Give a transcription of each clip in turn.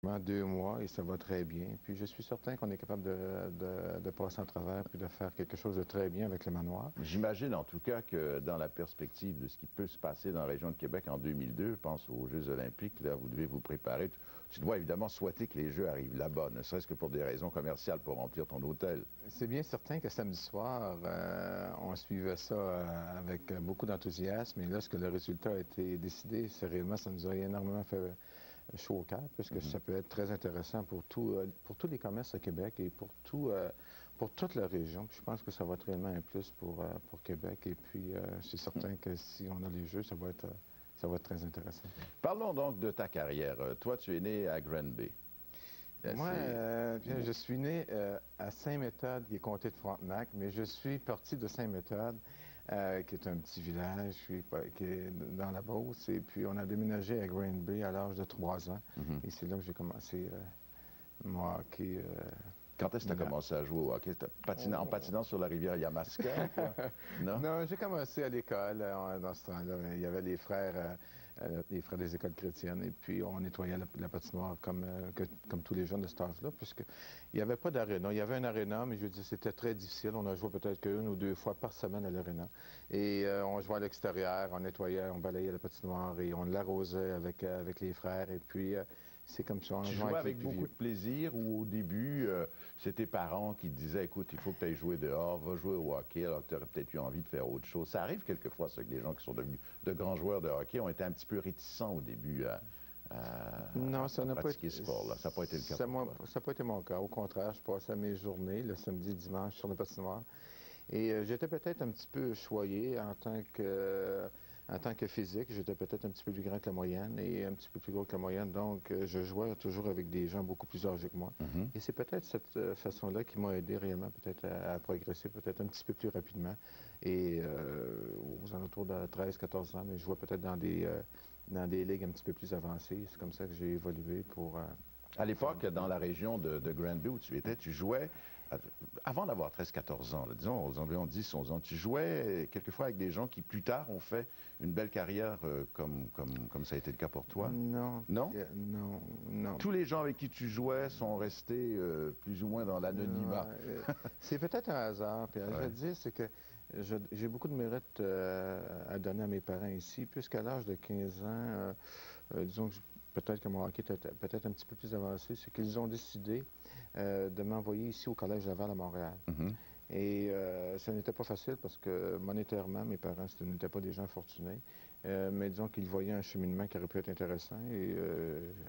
2 mois et ça va très bien. Puis je suis certain qu'on est capable de passer en travers puis de faire quelque chose de très bien avec le manoir. J'imagine en tout cas que dans la perspective de ce qui peut se passer dans la région de Québec en 2002, je pense aux Jeux olympiques, là, vous devez vous préparer. Tu dois évidemment souhaiter que les Jeux arrivent là-bas, ne serait-ce que pour des raisons commerciales, pour remplir ton hôtel. C'est bien certain que samedi soir, on suivait ça avec beaucoup d'enthousiasme. Et lorsque le résultat a été décidé, sérieusement, ça nous a énormément fait chaud au cœur, puisque Mhm. ça peut être très intéressant pour tous les commerces au Québec et pour toute la région. Puis je pense que ça va être réellement un plus pour Québec. Et puis, c'est certain que si on a les Jeux, ça va être très intéressant. Parlons donc de ta carrière. Toi, tu es né à Granby. Moi, C'est... bien, je suis né à Saint-Méthode, qui est comté de Frontenac, mais je suis parti de Saint-Méthode, qui est un petit village qui est dans la Beauce, et puis on a déménagé à Granby à l'âge de 3 ans, Mhm. et c'est là que j'ai commencé mon hockey Quand est-ce que tu as mineur. commencé à jouer au hockey? En patinant sur la rivière Yamaska, quoi? Non? Non, j'ai commencé à l'école dans ce temps-là. Il y avait les frères des écoles chrétiennes, et puis on nettoyait la patinoire comme tous les jeunes de cet âge-là, puisqu'il n'y avait pas d'aréna. Il y avait un aréna, mais je veux dire, c'était très difficile. On a joué peut-être qu'une ou deux fois par semaine à l'aréna. Et on jouait à l'extérieur, on nettoyait, on balayait la patinoire et on l'arrosait avec les frères. Et puis, c'est comme ça, on Tu jouait jouais avec les avec plus beaucoup vieux. de plaisir ou au début, c'est tes parents qui te disaient, écoute, il faut que tu ailles jouer dehors, va jouer au hockey, alors que tu aurais peut-être eu envie de faire autre chose. Ça arrive quelquefois, ça, que des gens qui sont devenus de grands joueurs de hockey ont été un petit peu réticents au début Non, ça à n'a pas pratiquer ce été, sport-là. Ça n'a pas été le cas ça pour n'a toi. pas été mon cas. Au contraire, je passais mes journées, le samedi, dimanche, sur la patinoire. Et j'étais peut-être un petit peu choyé en tant que physique. J'étais peut-être un petit peu plus grand que la moyenne et un petit peu plus gros que la moyenne. Donc, je jouais toujours avec des gens beaucoup plus âgés que moi. Mhm. Et c'est peut-être cette façon-là qui m'a aidé réellement peut-être à progresser peut-être un petit peu plus rapidement. Et aux alentours de 13, 14 ans, mais je jouais peut-être dans des ligues un petit peu plus avancées. C'est comme ça que j'ai évolué À pour faire un l'époque, petit peu. dans la région de Granby où tu étais, tu jouais, avant d'avoir 13, 14 ans, là, disons aux environs 10, 11 ans, tu jouais quelquefois avec des gens qui plus tard ont fait une belle carrière comme ça a été le cas pour toi. Non, Non? non, non. Tous les gens avec qui tu jouais sont restés plus ou moins dans l'anonymat. C'est peut-être un hasard. Puis je vais Ouais. te dire, c'est que j'ai beaucoup de mérite à donner à mes parents ici, puisqu'à l'âge de 15 ans, disons que peut-être que mon hockey était peut-être un petit peu plus avancé, c'est qu'ils ont décidé de m'envoyer ici au Collège Laval à Montréal. Mhm. Et ça n'était pas facile parce que monétairement, mes parents, ce n'étaient pas des gens fortunés. Mais disons qu'ils voyaient un cheminement qui aurait pu être intéressant. Et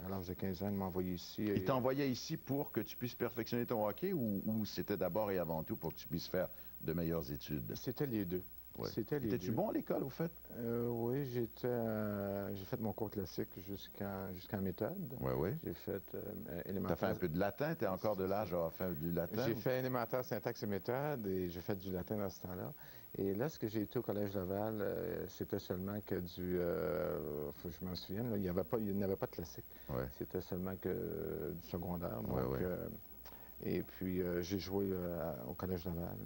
à l'âge de 15 ans, ils m'ont envoyé ici. Ils Et t'envoyaient ici pour que tu puisses perfectionner ton hockey ou c'était d'abord et avant tout pour que tu puisses faire de meilleures études? c'était les deux. Ouais. C'était les Étais-tu deux. bon à l'école, au fait? Oui, j'ai fait mon cours classique jusqu'en méthode. Oui, oui. J'ai fait Tu as fait un élémentaire. peu de latin? Tu es encore de l'âge à faire du latin? J'ai fait élémentaire syntaxe et méthode et j'ai fait du latin dans ce temps-là. Et lorsque j'ai été au Collège Laval, c'était seulement que faut que je m'en souvienne, là, il n'y avait pas de classique. Oui, C'était seulement que du secondaire. oui, Donc, oui. et puis j'ai joué au Collège Laval,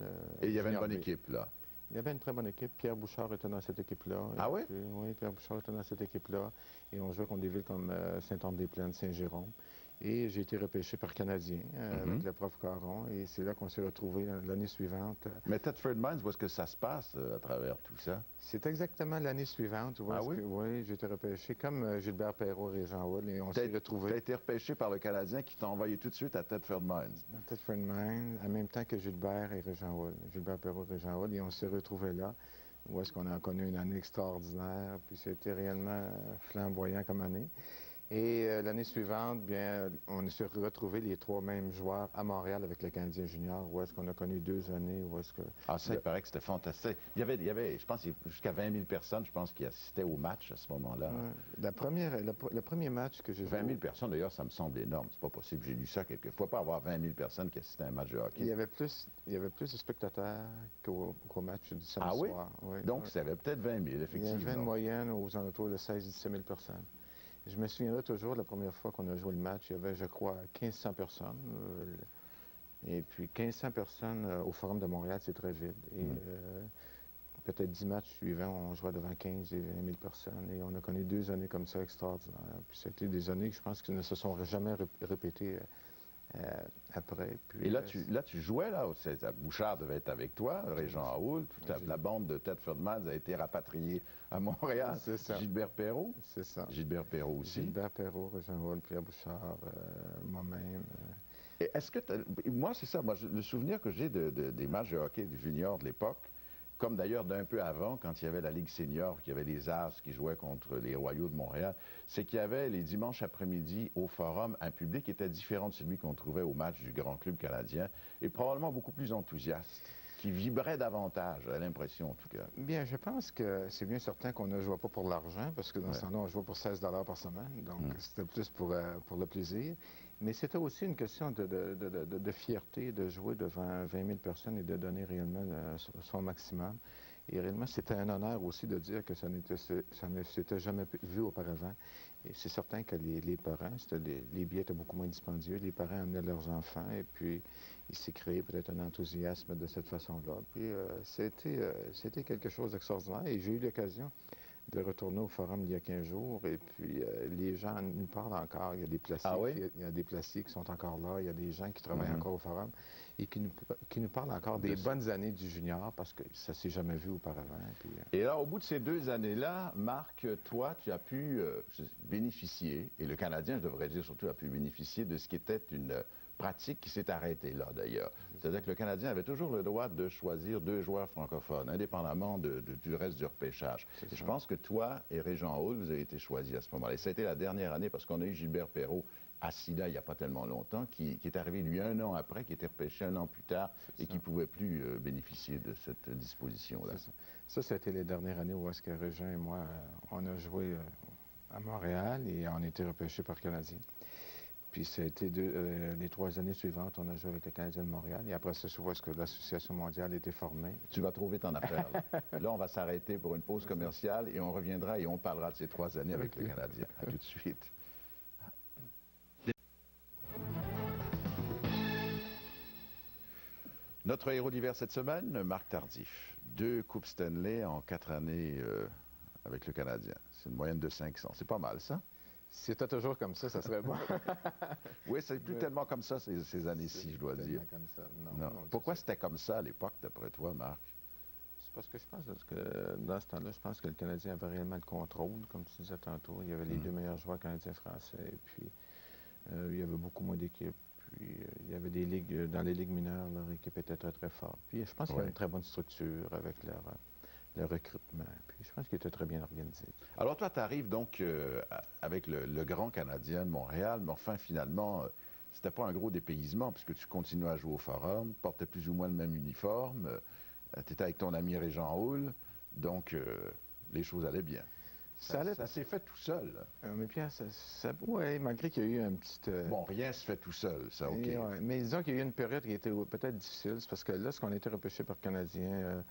Et il y avait une junior bonne B. équipe, là. Il y avait une très bonne équipe. Pierre Bouchard était dans cette équipe-là. Et Ah oui? puis, oui, Pierre Bouchard était dans cette équipe-là. Et on jouait contre des villes comme Saint-Anne-des-Plaines, Saint-Jérôme. Et j'ai été repêché par Canadien avec Mhm. le prof Caron. Et c'est là qu'on s'est retrouvés l'année suivante. Mais Thetford Mines, où est-ce que ça se passe à travers tout ça? C'est exactement l'année suivante où Ah est-ce oui? que, oui, j'ai été repêché comme Gilbert Perrault et Jean Houle. Et on Tu s'est as retrouvés été repêché par le Canadien qui t'a envoyé tout de suite à Thetford Mines. à Thetford Mines, en même temps que Gilbert et Régent Houle. Gilbert Perrault et Régent Houle. Et on s'est retrouvés là. Où est-ce qu'on a connu une année extraordinaire, puis c'était réellement flamboyant comme année. Et l'année suivante, bien, on s'est retrouvés les trois mêmes joueurs à Montréal avec le Canadien junior, où est-ce qu'on a connu 2 années, où est-ce que... Ah, ça, il le- paraît que c'était fantastique. Je pense, jusqu'à 20 000 personnes, je pense, qui assistaient au match à ce moment-là. le premier match que j'ai 20 joué, 000 personnes, d'ailleurs, ça me semble énorme. C'est pas possible. J'ai lu ça quelquefois. Pas avoir 20 000 personnes qui assistaient à un match de hockey. il y avait plus de spectateurs qu'au match du Ah samedi oui? soir. Oui, Donc, oui. ça avait peut-être 20 000, Il y avait une effectivement. moyenne aux alentours de 16 000 à 17 000 personnes. Je me souviendrai toujours, la première fois qu'on a joué le match, il y avait, je crois, 1500 personnes. Et puis 1500 personnes au Forum de Montréal, c'est très vide. Et Mhm. peut-être 10 matchs suivants, on jouait devant 15 et 20 000 personnes. Et on a connu 2 années comme ça extraordinaires. Puis c'était des années que je pense qui ne se sont jamais répétées après. Puis, Et là, tu jouais, là, Bouchard devait être avec toi, Régent Houle, toute la bande de Tedford Miles a été rapatriée à Montréal. C'est ça. Gilbert Perrault? C'est ça. Gilbert Perrault aussi. Gilbert Perrault, Régent Houle, Pierre Bouchard, moi-même. Et est-ce que moi, c'est ça, le souvenir que j'ai des matchs de hockey du junior de l'époque, comme d'ailleurs d'un peu avant, quand il y avait la Ligue senior, qu'il y avait les As qui jouaient contre les Royaux de Montréal, c'est qu'il y avait les dimanches après-midi au Forum un public qui était différent de celui qu'on trouvait au match du Grand Club canadien, et probablement beaucoup plus enthousiaste, qui vibrait davantage, j'ai l'impression en tout cas. Bien, je pense que c'est bien certain qu'on ne jouait pas pour l'argent, parce que dans ce temps-là, on jouait pour 16 par semaine, donc c'était plus pour le plaisir. Mais c'était aussi une question de fierté de jouer devant 20 000 personnes et de donner réellement son maximum. Et réellement, c'était un honneur aussi de dire que ça ne s'était jamais vu auparavant. Et c'est certain que les parents, les billets étaient beaucoup moins dispendieux. Les parents amenaient leurs enfants et puis il s'est créé peut-être un enthousiasme de cette façon-là. Puis c'était quelque chose d'extraordinaire et j'ai eu l'occasion de retourner au Forum il y a 15 jours et puis les gens nous parlent encore. Il y a des placiers, il y a des placiers qui sont encore là, il y a des gens qui travaillent encore au Forum et qui nous parlent encore des bonnes années du junior parce que ça ne s'est jamais vu auparavant. Puis, Et là, au bout de ces 2 années-là, Marc, toi, tu as pu bénéficier, et le Canadien, je devrais dire surtout, a pu bénéficier de ce qui était une pratique qui s'est arrêtée là, d'ailleurs. C'est-à-dire que le Canadien avait toujours le droit de choisir 2 joueurs francophones, indépendamment du reste du repêchage. Et je pense que toi et Régent Houle, vous avez été choisis à ce moment-là. Et ça a été la dernière année, parce qu'on a eu Gilbert Perrault assis là il n'y a pas tellement longtemps, qui est arrivé, lui, 1 an après, qui était repêché 1 an plus tard et qui ne pouvait plus bénéficier de cette disposition-là. Ça, c'était les dernières années où est-ce que Régent et moi, on a joué à Montréal et on a été repêchés par Canadien. Puis ça a été les 3 années suivantes, on a joué avec le Canadien de Montréal. Et après ça, je vois que l'Association mondiale a été formée. Tu vas trop vite en affaires. Là, on va s'arrêter pour une pause commerciale et on reviendra et on parlera de ces 3 années avec le Canadien. À tout de suite. Notre héros d'hiver cette semaine, Marc Tardif. 2 Coupes Stanley en 4 années avec le Canadien. C'est une moyenne de 500. C'est pas mal, ça? Si c'était toujours comme ça serait bon. Oui, c'est plus tellement comme ça ces années-ci, je dois dire. Comme ça. Non. Pourquoi c'était comme ça à l'époque, d'après toi, Marc? C'est parce que je pense que dans ce temps-là, je pense que le Canadien avait réellement le contrôle, comme tu disais tantôt. Il y avait les 2 meilleurs joueurs canadiens-français, et puis il y avait beaucoup moins d'équipes. Puis il y avait des ligues, dans les ligues mineures, leur équipe était très, très forte. Puis je pense qu'il y avait une très bonne structure avec leur recrutement. Puis je pense qu'il était très bien organisé. Alors toi, tu arrives donc avec le Grand Canadien de Montréal, mais enfin, finalement, c'était pas un gros dépaysement, puisque tu continuais à jouer au Forum, portais plus ou moins le même uniforme, tu étais avec ton ami Régent Houle, donc les choses allaient bien. Ça s'est fait tout seul. Mais Pierre, ouais, malgré qu'il y a eu un petit... Bon, rien se fait tout seul, ça, OK. Mais disons qu'il y a eu une période qui était peut-être difficile, c'est parce que lorsqu'on a été repêché par Canadien,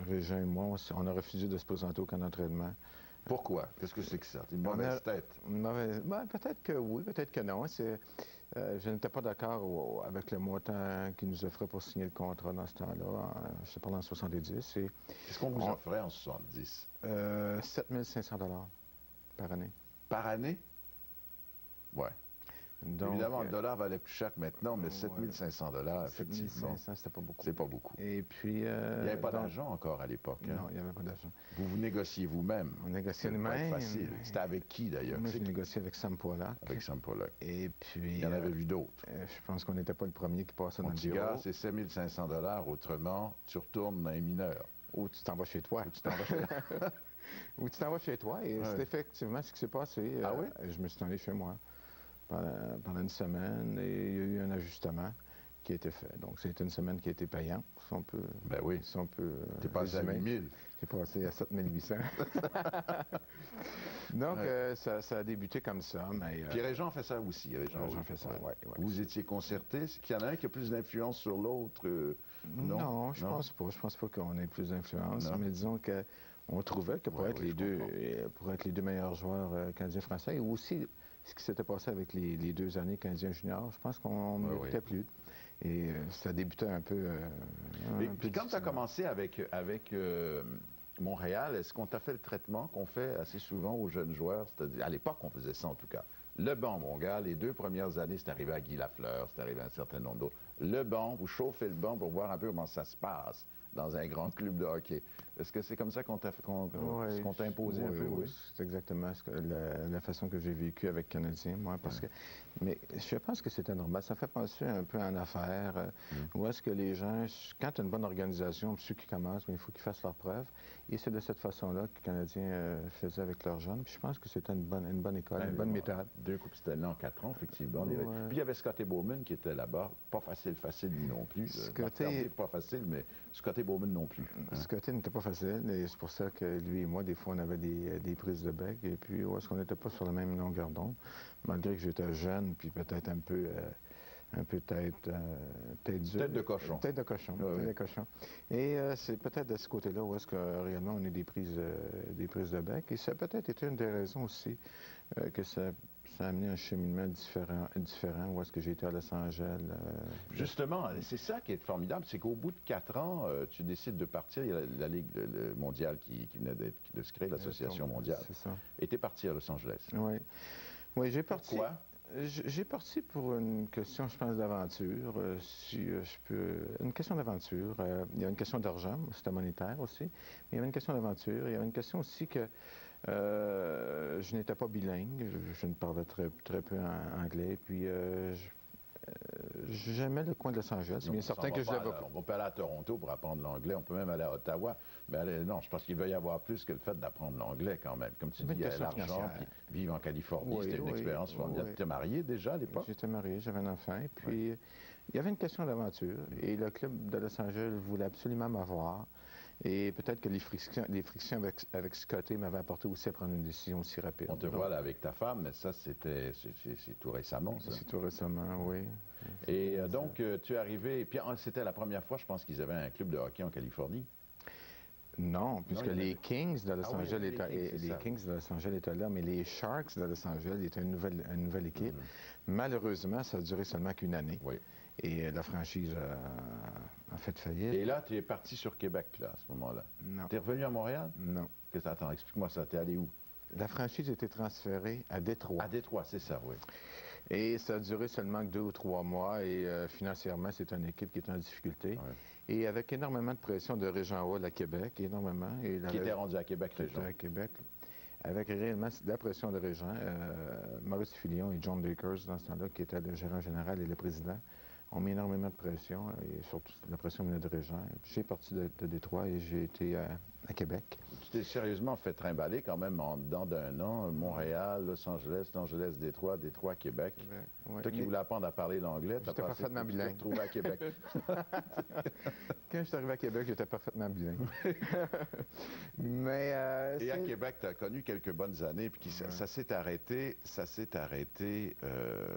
Régent et moi, on a refusé de se présenter au camp d'entraînement. Pourquoi? Qu'est-ce que c'est que ça? Une mauvaise tête? Peut-être que oui, peut-être que non. Je n'étais pas d'accord avec le montant qu'ils nous offraient pour signer le contrat dans ce temps-là. Je te parle en 70. Qu'est-ce qu'on vous offrait en 70? 7 500 par année. Par année? Oui. Donc, évidemment, le dollar valait plus cher que maintenant, mais 7 500 $, effectivement. 7 500, c'était pas beaucoup. C'est pas beaucoup. Et puis... il n'y avait pas d'argent encore à l'époque. Hein? Non, il n'y avait pas d'argent. Vous négociez vous-même. On négociait nous-mêmes. Facile. C'était avec qui, d'ailleurs? Moi, j'ai négocié avec Sam Pollock. Avec Sam Pollock. Et puis... Il y en avait vu d'autres. Je pense qu'on n'était pas le premier qui passait dans le bureau. Gars, c'est 7 500 $, autrement, tu retournes dans les mineurs. Ou tu t'en vas chez toi. Ou tu t'en vas chez toi. Ou tu t'en vas chez toi. Et c'est effectivement ce qui s'est passé. Ah oui? Je me suis allé chez moi pendant une semaine et il y a eu un ajustement qui a été fait. Donc, c'était une semaine qui a été payante, si on peut... Ben oui. Si on peut t'es passé à 8 000. J'ai passé à 7 800. Donc, ça a débuté comme ça, mais... Puis Régent fait ça aussi, Régent fait ça, oui. Vous étiez concertés? Est-ce qu'il y en a un qui a plus d'influence sur l'autre? Non, je pense pas. Je pense pas qu'on ait plus d'influence, mais disons qu'on trouvait que pour être les deux meilleurs joueurs canadiens-français, et aussi ce qui s'était passé avec les 2 années Canadiens juniors, je pense qu'on ne méritait plus. Et ça débutait un peu. Puis quand tu as commencé avec Montréal, est-ce qu'on t'a fait le traitement qu'on fait assez souvent aux jeunes joueurs? C'est-à-dire, à l'époque, on faisait ça en tout cas. Le banc, mon gars, les 2 premières années, c'est arrivé à Guy Lafleur, c'est arrivé à un certain nombre d'autres. Le banc, vous chauffez le banc pour voir un peu comment ça se passe dans un grand club de hockey. Est-ce que c'est comme ça qu'on t'a imposé un peu? Oui, c'est exactement la façon que j'ai vécu avec Canadien, moi, parce que... Mais je pense que c'était normal. Ça fait penser un peu en affaires, où est-ce que les gens, quand tu as une bonne organisation, puis ceux qui commencent, il faut qu'ils fassent leurs preuves. Et c'est de cette façon-là que les Canadiens faisaient avec leurs jeunes. Puis je pense que c'était une bonne école, une bonne méthode. 2 Coupes Stanley en 4 ans, effectivement. Puis il y avait Scotty Bowman qui était là-bas. Pas facile lui non plus. Scotty, pas facile, mais Scotty Bowman non plus. Scotty n'était pas facile, et c'est pour ça que lui et moi, des fois, on avait des prises de bec, et puis est-ce qu'on n'était pas sur la même longueur d'onde, malgré que j'étais jeune, puis peut-être un peu tête dure. Tête de cochon. Tête de cochon, tête de cochon. Et c'est peut-être de ce côté-là où est-ce que réellement on a des prises de bec, et ça a peut-être été une des raisons aussi que ça a amené un cheminement différent où est-ce que j'ai été à Los Angeles. Justement, c'est ça qui est formidable, c'est qu'au bout de 4 ans, tu décides de partir. Il y a la Ligue mondiale qui venait de se créer, l'Association mondiale. C'est ça. Et tu es parti à Los Angeles. Oui. Oui, j'ai parti. Pourquoi? J'ai parti pour une question, je pense, d'aventure, si je peux... Une question d'aventure. Il y a une question d'argent, c'était monétaire aussi, mais il y avait une question d'aventure. Il y avait une question aussi que je n'étais pas bilingue, je ne parlais très peu anglais, puis j'aimais le coin de Los Angeles. C'est bien certain que je l'avais pas. On peut aller à Toronto pour apprendre l'anglais, on peut même aller à Ottawa, mais non, je pense qu'il va y avoir plus que le fait d'apprendre l'anglais quand même. Comme tu dis, il y a l'argent, puis vivre en Californie, c'était une expérience formidable. Tu étais marié déjà à l'époque? J'étais marié, j'avais un enfant, et puis il y avait une question d'aventure, et le club de Los Angeles voulait absolument m'avoir. Et peut-être que les frictions avec Scotty m'avaient apporté aussi à prendre une décision aussi rapide. On te voit là avec ta femme, mais ça, c'est tout récemment, ça. C'est tout récemment, oui. Et donc, tu es arrivé, et puis c'était la première fois, je pense qu'ils avaient un club de hockey en Californie. Non, puisque les Kings de Los Angeles étaient là, mais les Sharks de Los Angeles étaient une nouvelle équipe. Malheureusement, ça a duré seulement qu'une année. Oui. Et la franchise a fait faillite. Et là, tu es parti sur Québec, là, à ce moment-là. Non. Tu es revenu à Montréal? Non. Attends, explique-moi ça. Tu es allé où? La franchise a été transférée à Détroit. À Détroit, c'est ça, oui. Et ça a duré seulement 2 ou 3 mois, et financièrement, c'est une équipe qui est en difficulté. Ouais. Et avec énormément de pression de Régent Hall à Québec, énormément. Et qui était rendu à Québec, Régent? À Québec. Avec réellement de la pression de Régent, Maurice Filion et John Dakers, dans ce temps-là, qui était le gérant général et le président, ont mis énormément de pression, et surtout la pression venait de Régent. J'ai parti de Détroit et j'ai été à Québec. Tu t'es sérieusement fait trimballer quand même en dedans d'un an, Montréal, Los Angeles, Détroit, Québec. Ouais. Toi qui voulais apprendre à parler l'anglais, tu as parfaitement bilingue. Tu t'es retrouvé à Québec. Quand je suis arrivé à Québec, j'étais parfaitement bilingue. Mais et à Québec, tu as connu quelques bonnes années, puis ça s'est arrêté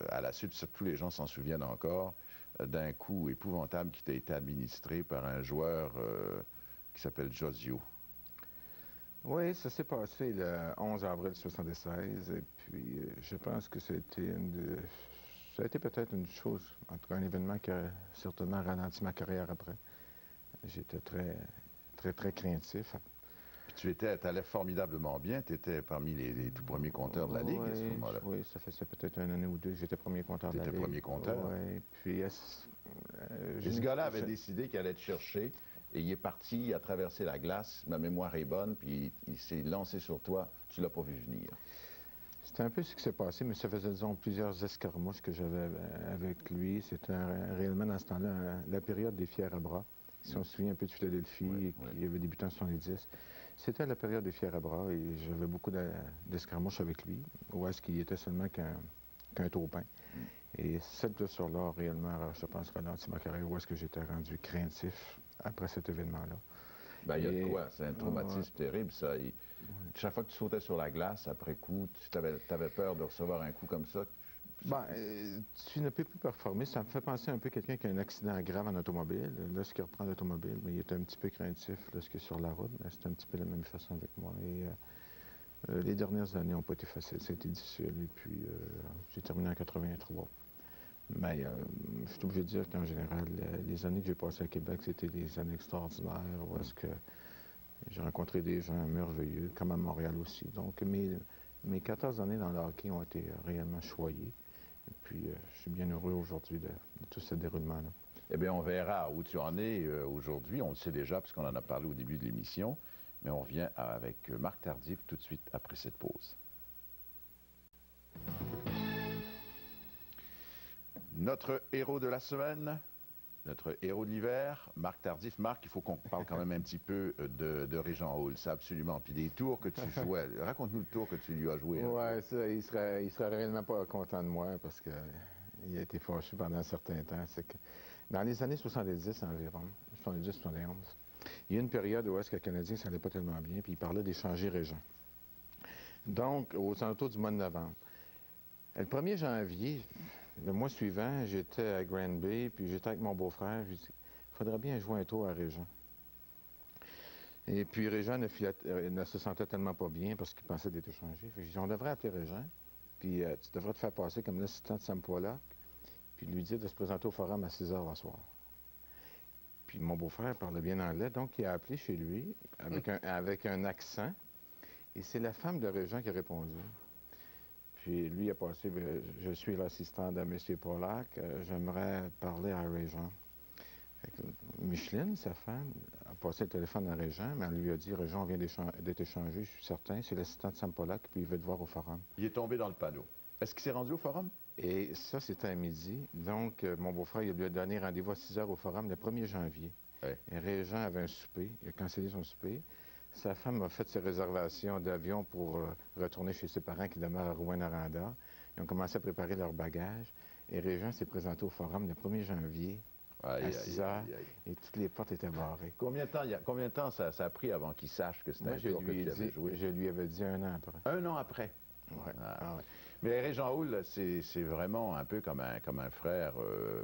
à la suite, tous les gens s'en souviennent encore, d'un coup épouvantable qui t'a été administré par un joueur qui s'appelle Josio. Oui, ça s'est passé le 11 avril 1976, et puis je pense que ça a été peut-être une chose, en tout cas un événement qui a certainement ralenti ma carrière après. J'étais très craintif. Puis tu allais formidablement bien, tu étais parmi les tout premiers compteurs de la Ligue à ce moment-là. Oui, ça faisait peut-être une année ou deux que j'étais premier compteur de la Ligue. Tu étais premier compteur. Oui, puis... et ce gars-là avait décidé qu'il allait te chercher, et il est parti, il a traversé la glace, ma mémoire est bonne, puis il s'est lancé sur toi, tu l'as pas vu venir. C'était un peu ce qui s'est passé, mais ça faisait, disons, plusieurs escarmouches que j'avais avec lui. C'était réellement, dans ce temps-là, la période des fiers à bras. Si on se souvient un peu de Philadelphie, qui avait débuté en 70, c'était la période des fiers à bras, et j'avais beaucoup d'escarmouches avec lui, où est-ce qu'il était seulement qu'un taupin. Et cette blessure-là, réellement, je pense, ralenti ma carrière, où est-ce que j'étais rendu craintif après cet événement-là. Ben, il y a de quoi, c'est un traumatisme terrible, ça. Chaque fois que tu sautais sur la glace, après coup, tu avais peur de recevoir un coup comme ça. Ben, tu ne peux plus performer. Ça me fait penser un peu à quelqu'un qui a un accident grave en automobile. Lorsqu'il reprend l'automobile, mais il est un petit peu craintif lorsqu'il est sur la route. C'est un petit peu la même façon avec moi. Et Les dernières années n'ont pas été faciles, ça a été difficile. Et puis, j'ai terminé en 83. Mais je suis obligé de dire qu'en général, les années que j'ai passées à Québec, c'était des années extraordinaires où est-ce que j'ai rencontré des gens merveilleux, comme à Montréal aussi. Donc, mes 14 années dans le hockey ont été réellement choyées. Et puis, je suis bien heureux aujourd'hui de tout ce déroulement-là. Eh bien, on verra où tu en es aujourd'hui. On le sait déjà, puisqu'on en a parlé au début de l'émission. Mais on revient avec Marc Tardif tout de suite après cette pause. Notre héros de la semaine, notre héros de l'hiver, Marc Tardif. Marc, il faut qu'on parle quand même un petit peu de Régent Hall, ça absolument. Puis des tours que tu jouais. Raconte-nous le tour que tu lui as joué. Oui, ça, il serait réellement pas content de moi parce qu'il a été fâché pendant un certain temps. C'est que dans les années 70 environ, 70-71, il y a une période où est-ce que le Canadien, ça n'allait pas tellement bien, puis il parlait d'échanger Régent. Donc, aux alentours du mois de novembre. Le 1er janvier, le mois suivant, j'étais à Granby, puis j'étais avec mon beau-frère. Je lui dis, il faudrait bien jouer un tour à Régent. Et puis Régent ne se sentait tellement pas bien parce qu'il pensait d'être échangé. Fait que j'ai dit, on devrait appeler Régent, puis tu devrais te faire passer comme l'assistant de Sam Pollock, puis lui dire de se présenter au forum à 6 heures le soir. Puis mon beau-frère parlait bien anglais, donc il a appelé chez lui avec un accent, et c'est la femme de Régent qui a répondu. Puis lui a passé, je suis l'assistant de M. Pollock, j'aimerais parler à Régent. Micheline, sa femme, a passé le téléphone à Régent, mais elle lui a dit, Régent vient d'être échangé, je suis certain, c'est l'assistant de Sam Pollock, puis il veut te voir au forum. Il est tombé dans le panneau. Est-ce qu'il s'est rendu au forum? Et ça, c'était à midi. Donc, mon beau-frère, il lui a donné rendez-vous à 6 heures au forum le 1er janvier. Ouais. Et Régent avait un souper, il a cancellé son souper. Sa femme a fait ses réservations d'avion pour retourner chez ses parents qui demeurent à Rouyn-Noranda. Ils ont commencé à préparer leurs bagages. Et Régent s'est présenté au forum le 1er janvier à 6 heures, et toutes les portes étaient barrées. Combien de temps ça a pris avant qu'il sache que c'était un tour que tu avais joué? Je lui avais dit 1 an après. 1 an après? Ouais. Ouais. Mais Régent Hall, c'est vraiment un peu comme un frère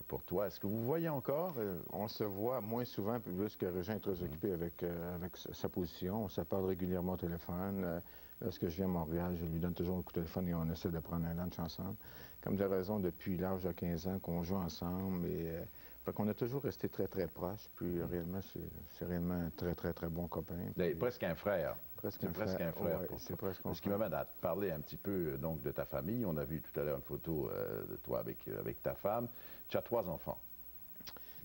pour toi. Est-ce que vous voyez encore? On se voit moins souvent, puisque Régent est très occupé avec sa position. On se parle régulièrement au téléphone. Lorsque je viens à Montréal, je lui donne toujours un coup de téléphone et on essaie de prendre un lunch ensemble. Comme de raison, depuis l'âge de 15 ans qu'on joue ensemble. Fait qu'on a toujours resté très, très proches. Puis réellement, c'est réellement un très, très, très bon copain. Puis, presque un frère. Presque un frère. Ouais, c'est presque un frère. Ce qui m'amène à te parler un petit peu donc de ta famille. On a vu tout à l'heure une photo de toi avec ta femme. Tu as 3 enfants,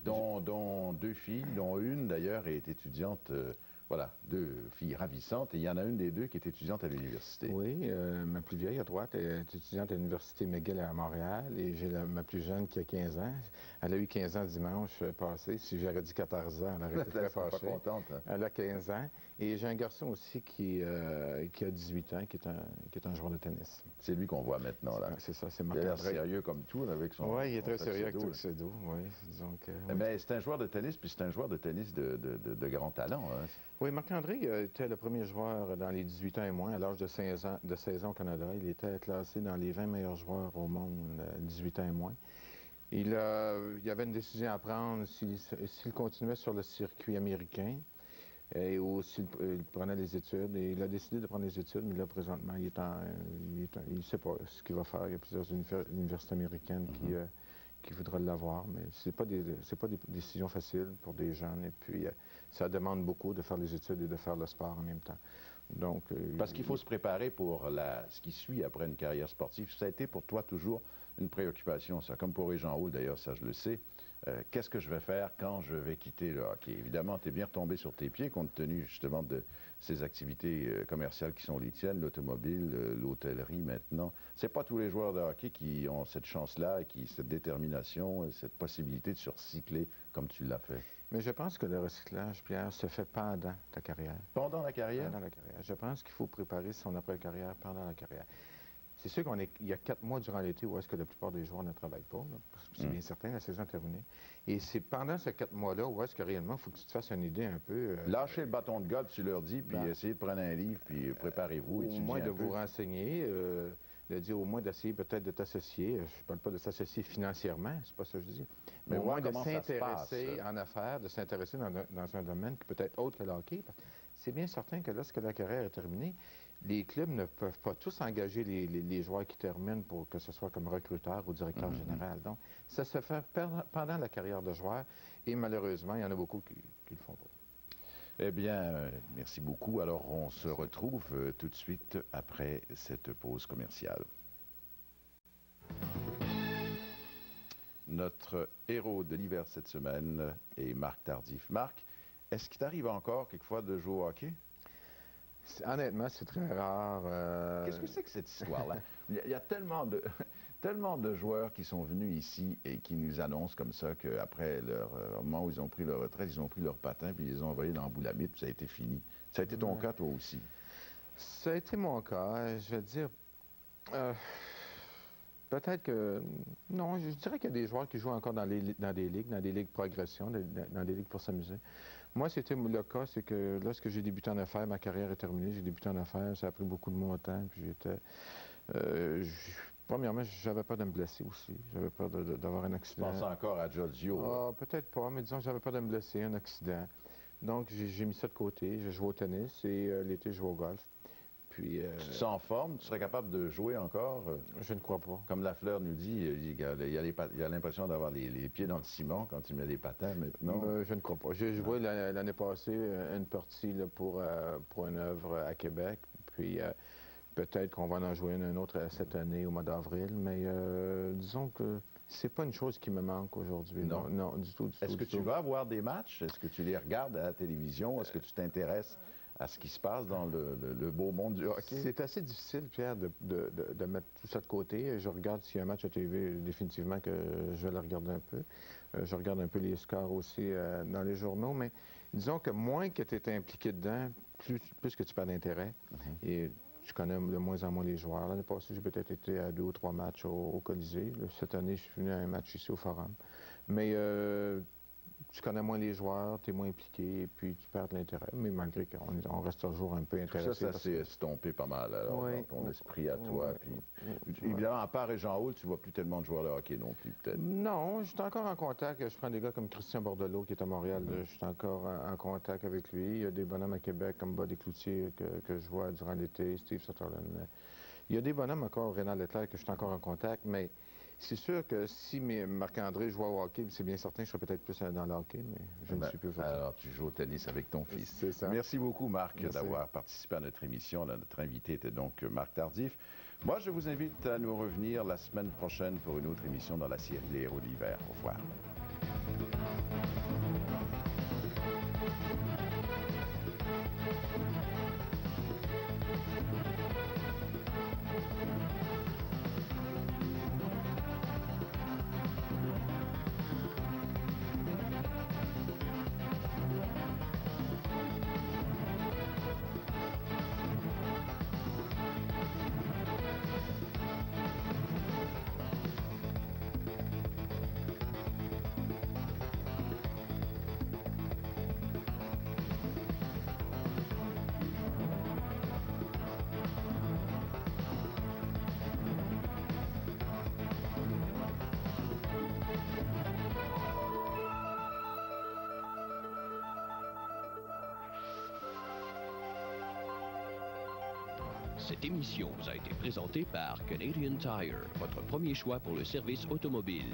dont 2 filles, dont une d'ailleurs est étudiante. Voilà, 2 filles ravissantes. Et il y en a une des 2 qui est étudiante à l'université. Oui, ma plus vieille à droite est étudiante à l'Université McGill à Montréal. Et j'ai ma plus jeune qui a 15 ans. Elle a eu 15 ans dimanche passé. Si j'aurais dit 14 ans, elle aurait été très fâchée. Pas contente, hein? Elle a 15 ans. Et j'ai un garçon aussi qui a 18 ans, qui est un joueur de tennis. C'est lui qu'on voit maintenant, là. C'est ça, c'est Marc. Il a l'air sérieux comme tout, là, avec son... Oui, il est très sérieux avec tuxedo, tuxedo, oui. Donc, oui. Mais c'est un joueur de tennis, puis c'est un joueur de tennis de grand talent, hein? Oui, Marc-André était le premier joueur dans les 18 ans et moins, à l'âge de 16 ans au Canada. Il était classé dans les 20 meilleurs joueurs au monde, 18 ans et moins. Il y avait une décision à prendre s'il continuait sur le circuit américain ou s'il prenait les études. Et il a décidé de prendre les études, mais là, présentement, il ne sait pas ce qu'il va faire. Il y a plusieurs universités américaines qui voudraient l'avoir, mais c'est pas des décisions faciles pour des jeunes. Et puis, ça demande beaucoup de faire les études et de faire le sport en même temps. Donc, parce qu'il faut se préparer pour ce qui suit après une carrière sportive. Ça a été pour toi toujours une préoccupation, ça. Comme pour Régent Hall, d'ailleurs, ça je le sais. Qu'est-ce que je vais faire quand je vais quitter le hockey? Évidemment, tu es bien retombé sur tes pieds compte tenu justement de ces activités commerciales qui sont les tiennes, l'automobile, l'hôtellerie maintenant. C'est pas tous les joueurs de hockey qui ont cette chance-là, cette détermination, cette possibilité de se recycler comme tu l'as fait. Mais je pense que le recyclage, Pierre, se fait pendant ta carrière. Pendant la carrière? Pendant la carrière. Je pense qu'il faut préparer son après-carrière pendant la carrière. C'est sûr qu'il y a 4 mois durant l'été où est-ce que la plupart des joueurs ne travaillent pas, là, parce que c'est bien certain, la saison est terminée. Et c'est pendant ces 4 mois-là où est-ce que réellement, il faut que tu te fasses une idée un peu... Lâchez le bâton de golf, tu leur dis, puis essayez de prendre un livre, puis préparez-vous, étudiez au moins un de peu. vous renseigner, de dire au moins d'essayer peut-être de t'associer. Je ne parle pas de s'associer financièrement, c'est pas ça que je dis. Mais au moins de s'intéresser en affaires, de s'intéresser dans un domaine qui peut être autre que le hockey. C'est bien certain que lorsque la carrière est terminée, les clubs ne peuvent pas tous engager les joueurs qui terminent pour que ce soit comme recruteur ou directeur général. Donc, ça se fait pendant la carrière de joueur et malheureusement, il y en a beaucoup qui ne le font pas. Eh bien, merci beaucoup. Alors, on se retrouve tout de suite après cette pause commerciale. Notre héros de l'hiver cette semaine est Marc Tardif. Marc, est-ce qu'il t'arrive encore quelquefois de jouer au hockey? Honnêtement, c'est très rare. Qu'est-ce que c'est que cette histoire-là? Il y a tellement de joueurs qui sont venus ici et qui nous annoncent comme ça qu'après au moment où ils ont pris leur retraite, ils ont pris leur patin puis ils les ont envoyés dans Boulamite, puis ça a été fini. Ça a été ton cas, toi aussi? Ça a été mon cas. Je vais dire, peut-être que... Non, je dirais qu'il y a des joueurs qui jouent encore dans des ligues progression, dans des ligues pour s'amuser. Moi, c'était le cas, c'est que lorsque j'ai débuté en affaires, ma carrière est terminée, j'ai débuté en affaires, ça a pris beaucoup de mon temps, puis j'étais... premièrement, j'avais peur de me blesser aussi, j'avais peur d'avoir un accident. Tu penses encore à Giorgio? Ah, peut-être pas, mais disons que j'avais peur de me blesser, un accident. Donc, j'ai mis ça de côté, je jouais au tennis et l'été, je jouais au golf. Puis, tu te sens en forme? Tu serais capable de jouer encore? Je ne crois pas. Comme Lafleur nous dit, il a l'impression d'avoir les pieds dans le ciment quand il met des patins maintenant. Je ne crois pas. J'ai joué l'année passée une partie là, pour une œuvre à Québec. Puis peut-être qu'on va en jouer une autre cette année au mois d'avril. Mais disons que c'est pas une chose qui me manque aujourd'hui. Non. Non, du tout. Est-ce que tu vas voir des matchs? Est-ce que tu les regardes à la télévision? Est-ce que tu t'intéresses à ce qui se passe dans le beau monde du hockey? C'est assez difficile, Pierre, de mettre tout ça de côté. Je regarde s'il y a un match à TV, définitivement que je vais le regarder un peu. Je regarde un peu les scores aussi dans les journaux, mais disons que moins que tu es impliqué dedans, plus que tu perds d'intérêt. Et je connais de moins en moins les joueurs. L'année passée, j'ai peut-être été à 2 ou 3 matchs au Colisée. Cette année, je suis venu à un match ici au Forum. Mais tu connais moins les joueurs, tu es moins impliqué, et puis tu perds de l'intérêt. Mais malgré qu'on reste toujours un peu intéressé. Ça s'est estompé pas mal, alors, oui, dans ton esprit à toi. Évidemment, à part Jean Houle, tu vois plus tellement de joueurs de hockey non plus, peut-être. Non, je suis encore en contact. Je prends des gars comme Christian Bordelot, qui est à Montréal. Je suis encore en contact avec lui. Il y a des bonhommes à Québec, comme Buddy Cloutier, que je vois durant l'été, Steve Sutherland. Il y a des bonhommes encore, Rénal Leclerc, que je suis encore en contact, mais... C'est sûr que si Marc-André jouait au hockey, c'est bien certain que je serais peut-être plus dans le hockey, mais je ne suis plus fait. Alors, tu joues au tennis avec ton fils. C'est ça. Merci beaucoup, Marc, d'avoir participé à notre émission. Notre invité était donc Marc Tardif. Moi, je vous invite à nous revenir la semaine prochaine pour une autre émission dans la série Les Héros de l'hiver. Au revoir. Cette émission vous a été présentée par Canadian Tire, votre premier choix pour le service automobile.